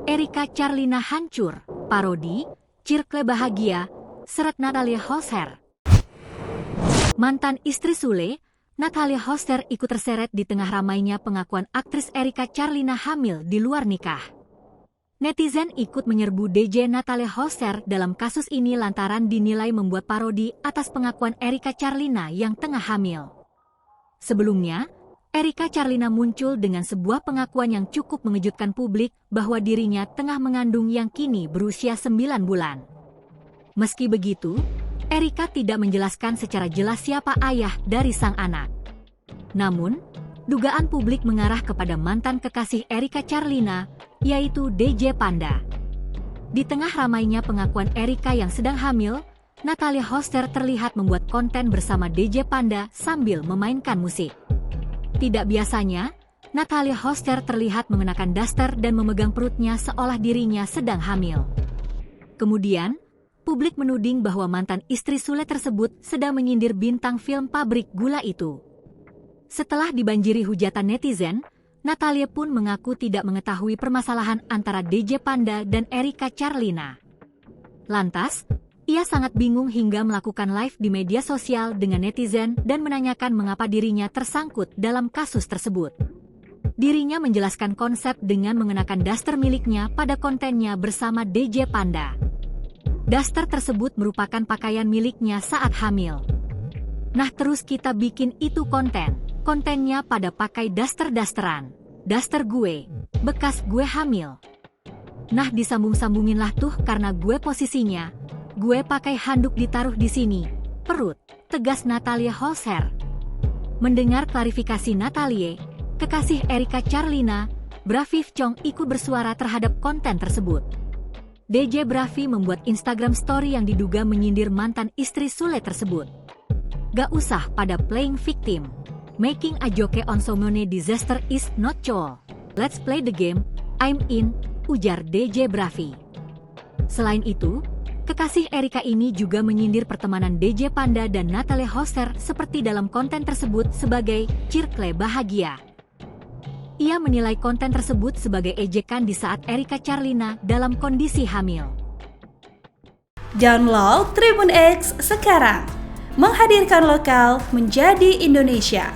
Erika Charlina hancur, parodi, Circle bahagia, seret Natalia Holzer. Mantan istri Sule, Natalia Holzer ikut terseret di tengah ramainya pengakuan aktris Erika Charlina hamil di luar nikah. Netizen ikut menyerbu DJ Natalia Holzer dalam kasus ini lantaran dinilai membuat parodi atas pengakuan Erika Charlina yang tengah hamil. Sebelumnya, Erika Charlina muncul dengan sebuah pengakuan yang cukup mengejutkan publik bahwa dirinya tengah mengandung yang kini berusia 9 bulan. Meski begitu, Erika tidak menjelaskan secara jelas siapa ayah dari sang anak. Namun, dugaan publik mengarah kepada mantan kekasih Erika Charlina, yaitu DJ Panda. Di tengah ramainya pengakuan Erika yang sedang hamil, Natalia Holzer terlihat membuat konten bersama DJ Panda sambil memainkan musik. Tidak biasanya, Natalia Holzer terlihat mengenakan daster dan memegang perutnya seolah dirinya sedang hamil. Kemudian, publik menuding bahwa mantan istri Sule tersebut sedang menyindir bintang film pabrik gula itu. Setelah dibanjiri hujatan netizen, Natalia pun mengaku tidak mengetahui permasalahan antara DJ Panda dan Erika Charlina. Lantas, ia sangat bingung hingga melakukan live di media sosial dengan netizen dan menanyakan mengapa dirinya tersangkut dalam kasus tersebut. Dirinya menjelaskan konsep dengan mengenakan daster miliknya pada kontennya bersama DJ Panda. Daster tersebut merupakan pakaian miliknya saat hamil. Nah terus kita bikin itu kontennya pada pakai daster-dasteran. Daster gue, bekas gue hamil. Nah disambung-sambunginlah tuh karena gue posisinya, gue pakai handuk ditaruh di sini, perut, tegas Natalia Holzer. Mendengar klarifikasi Natalia, kekasih Erika Charlina, Braviv Chong ikut bersuara terhadap konten tersebut. DJ Bravi membuat Instagram story yang diduga menyindir mantan istri Sule tersebut. Gak usah pada playing victim. Making a joke on someone disaster is not cool. Let's play the game, I'm in, ujar DJ Bravi. Selain itu, kekasih Erika ini juga menyindir pertemanan DJ Panda dan Natalia Holzer seperti dalam konten tersebut sebagai Circle bahagia. Ia menilai konten tersebut sebagai ejekan di saat Erika Charlina dalam kondisi hamil. Download Tribun X sekarang, menghadirkan lokal menjadi Indonesia.